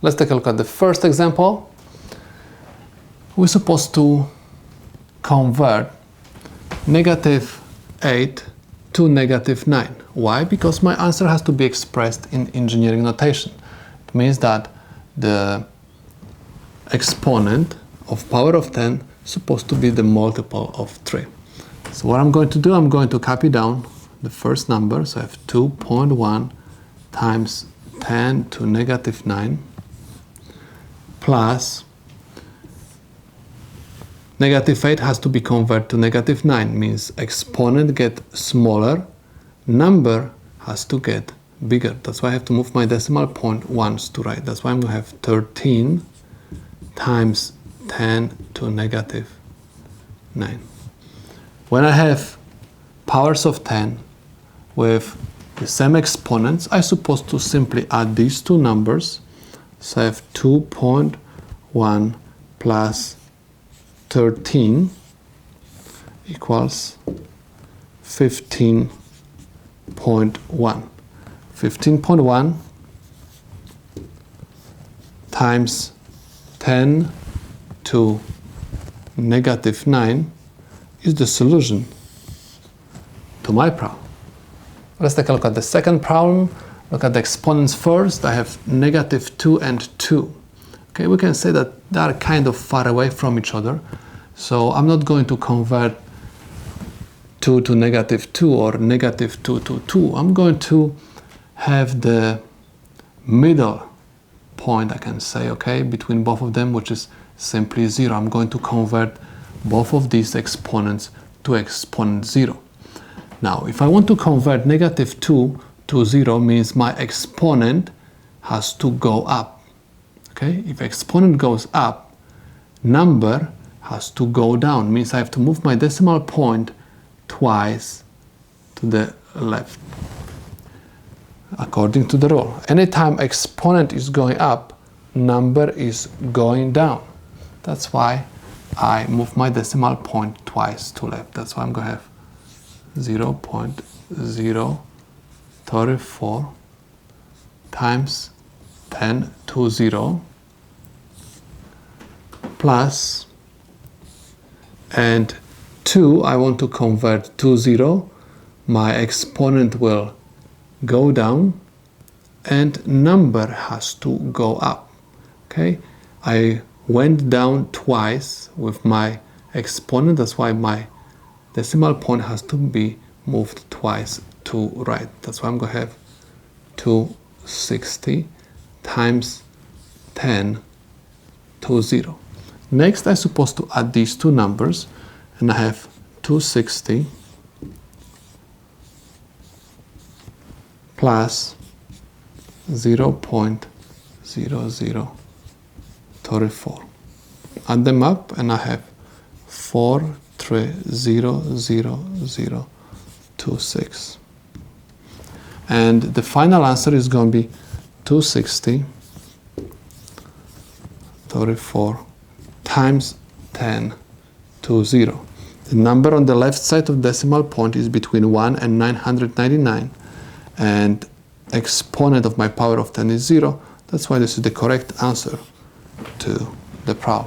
Let's take a look at the first example. We're supposed to convert -8 to -9. Why? Because my answer has to be expressed in engineering notation. It means that the exponent of power of 10 is supposed to be the multiple of 3. So what I'm going to do, I'm going to copy down the first number. So I have 2.1 times 10 to -9 plus -8 has to be converted to -9, means exponent get smaller, number has to get bigger. That's why I have to move my decimal point once to right. That's why I'm going to have 13 times 10 to -9. When I have powers of 10 with the same exponents, I'm supposed to simply add these two numbers. So I have 2.1 plus 13 equals 15.1. 15.1 times 10 to -9 is the solution to my problem. Let's take a look at the second problem. Look at the exponents first. I have -2 and 2. Okay, we can say that they are kind of far away from each other. So I'm not going to convert 2 to -2 or -2 to 2. I'm going to have the middle point, I can say, okay, between both of them, which is simply 0. I'm going to convert both of these exponents to exponent 0. Now, if I want to convert -2 to 0, means my exponent has to go up. Okay, if exponent goes up, number has to go down. Means I have to move my decimal point twice to the left, according to the rule. Anytime exponent is going up, number is going down. That's why I move my decimal point twice to left. That's why I'm going to have 0.034 times 10 to 0 plus, and 2 I want to convert to 0. My exponent will go down and number has to go up. Okay, I went down twice with my exponent. That's why my decimal point has to be moved twice to right. That's why I'm going to have 260 times 10 to 0. Next, I'm supposed to add these two numbers, and I have 260 plus 0.0034. Add them up, and I have 4300026. And the final answer is going to be 260.34 times 10 to 0. The number on the left side of decimal point is between 1 and 999, and exponent of my power of 10 is 0. That's why this is the correct answer to the problem.